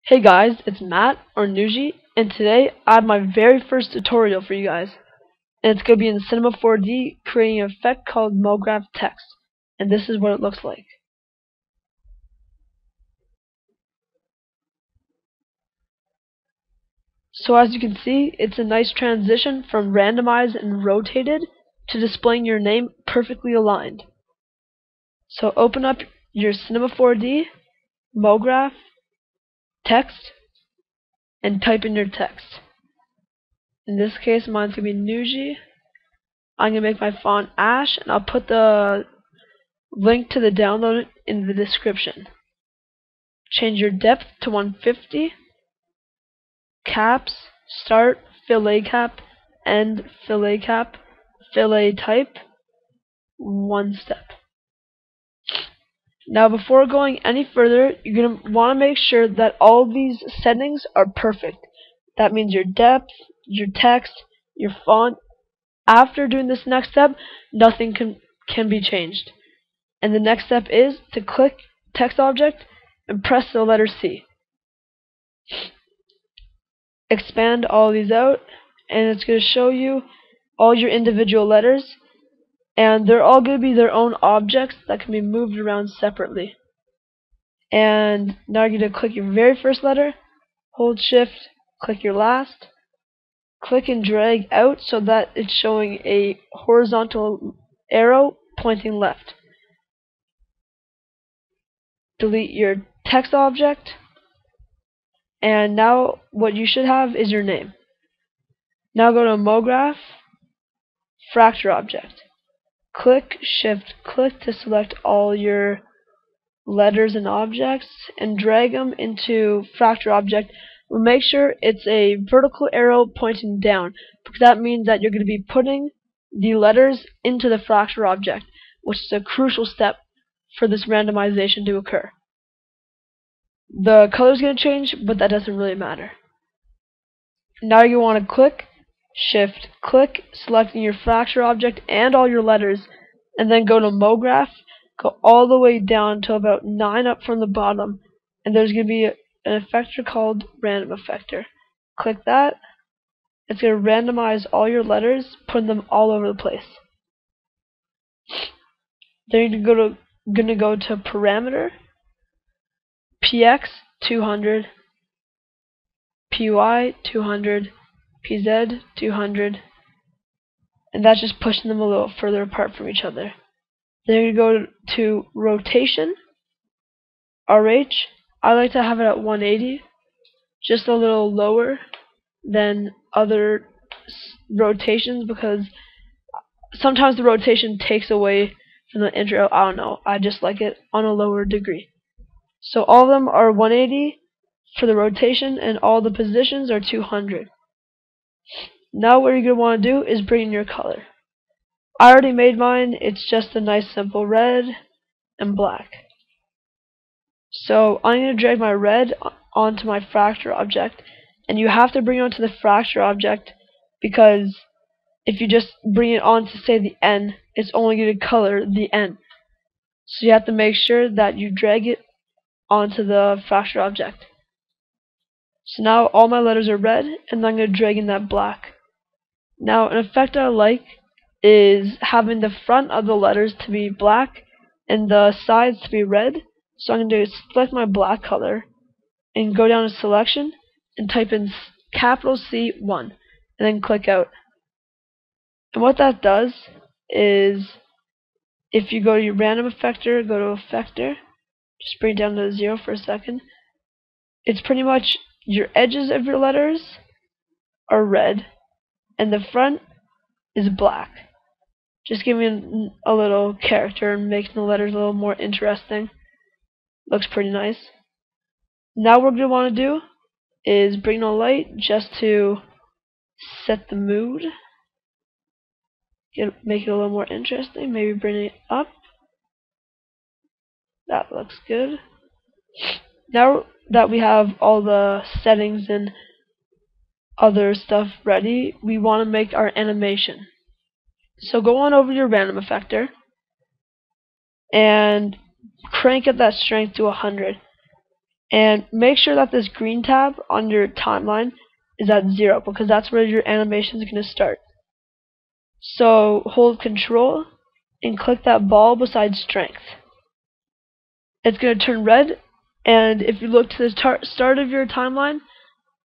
Hey guys, it's Matt or Nuji, and today I have my very first tutorial for you guys. And it's going to be in Cinema 4D creating an effect called MoGraph text. And this is what it looks like. So as you can see, it's a nice transition from randomized and rotated to displaying your name perfectly aligned. So open up your Cinema 4D, MoGraph, text, and type in your text. In this case, mine's going to be Nuji. I'm going to make my font Ash, and I'll put the link to the download in the description. Change your depth to 150. Caps, start, fillet cap, end, fillet cap, fillet type, one step. Now before going any further, you're going to want to make sure that all these settings are perfect. That means your depth, your text, your font. After doing this next step, nothing can be changed. And the next step is to click text object and press the letter C. Expand all these out, and it's going to show you all your individual letters, and they're all going to be their own objects that can be moved around separately. And now you're going to click your very first letter, hold shift, click your last, click and drag out so that it's showing a horizontal arrow pointing left. Delete your text object, and now what you should have is your name. Now go to MoGraph, Fracture Object. Click, Shift, click to select all your letters and objects and drag them into Fracture Object. We'll make sure it's a vertical arrow pointing down, because that means that you're going to be putting the letters into the Fracture Object, which is a crucial step for this randomization to occur. The color is going to change, but that doesn't really matter. Now you want to click, shift, click, selecting your fracture object and all your letters, and then go to MoGraph, go all the way down to about 9 up from the bottom, and there's going to be an effector called Random Effector. Click that. It's going to randomize all your letters, putting them all over the place. Then you're going to go to Parameter, PX 200, PY 200, PZ 200, and that's just pushing them a little further apart from each other. Then you go to Rotation, RH. I like to have it at 180, just a little lower than other rotations, because sometimes the rotation takes away from the intro. I don't know, I just like it on a lower degree. So all of them are 180 for the rotation, and all the positions are 200. Now what you're going to want to do is bring in your color. I already made mine. It's just a nice simple red and black. So I'm going to drag my red onto my fracture object, and you have to bring it onto the fracture object, because if you just bring it on to say the N, it's only going to color the N. So you have to make sure that you drag it onto the fracture object. So now all my letters are red, and I'm going to drag in that black. Now an effect I like is having the front of the letters to be black and the sides to be red. So I'm going to select my black color and go down to Selection and type in capital C1 and then click out. And what that does is, if you go to your random effector, go to Effector, just bring it down to 0 for a second. It's pretty much your edges of your letters are red and the front is black. Just giving a little character and making the letters a little more interesting. Looks pretty nice. Now what we're going to want to do is bring a light just to set the mood. Make it a little more interesting. Maybe bring it up. That looks good. Now that we have all the settings and other stuff ready, we want to make our animation. So go on over your random effector and crank up that strength to 100. And make sure that this green tab on your timeline is at 0 because that's where your animation is going to start. So hold Control and click that ball beside strength. It's going to turn red, and if you look to the start of your timeline,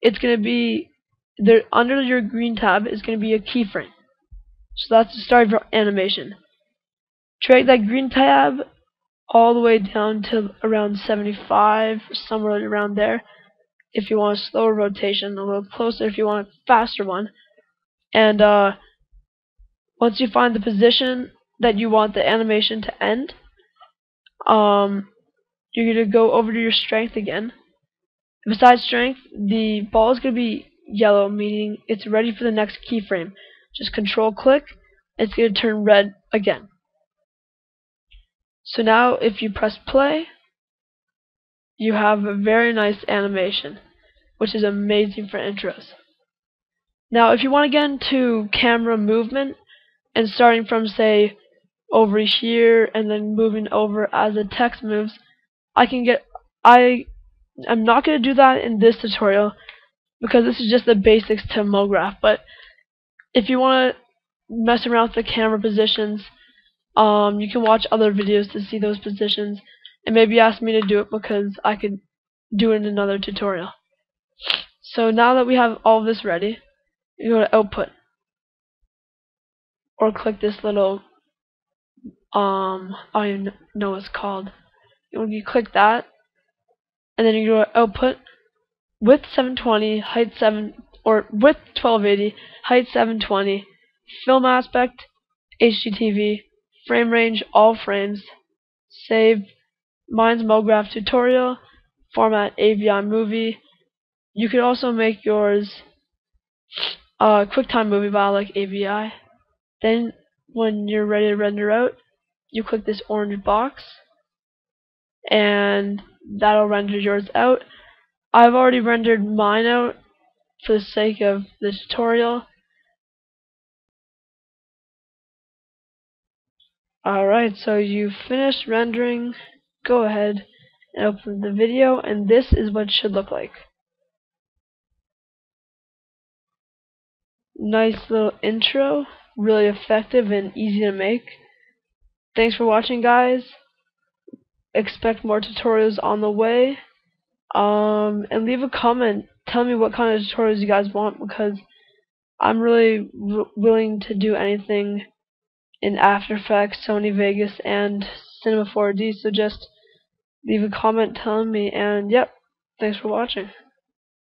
it's going to be there under your green tab is going to be a keyframe. So that's the start of your animation. Drag that green tab all the way down to around 75, somewhere around there. If you want a slower rotation, a little closer if you want a faster one. And once you find the position that you want the animation to end, you're going to go over to your strength again. Besides strength, the ball is going to be yellow, meaning it's ready for the next keyframe. Just Control click, it's going to turn red again. So now if you press play, you have a very nice animation, which is amazing for intros. Now if you want to get into camera movement and starting from, say, over here and then moving over as the text moves, I'm not going to do that in this tutorial because this is just the basics to MoGraph. But if you want to mess around with the camera positions, you can watch other videos to see those positions and maybe ask me to do it because I could do it in another tutorial. So now that we have all of this ready, you go to Output or click this little I don't even know what it's called. You click that, and then you go to Output, width 720, height 7, or width 1280, height 720, film aspect, HDTV, frame range, all frames, save. Mine's MoGraph tutorial, format AVI movie. You could also make yours QuickTime movie, but I like AVI. Then when you're ready to render out, you click this orange box, and that'll render yours out. I've already rendered mine out for the sake of the tutorial. Alright, so you've finished rendering. Go ahead and open the video, and this is what it should look like. Nice little intro, really effective and easy to make. Thanks for watching, guys. Expect more tutorials on the way. And leave a comment. Tell me what kind of tutorials you guys want, because I'm really willing to do anything in After Effects, Sony Vegas, and Cinema 4D. So just leave a comment telling me. And yep, thanks for watching.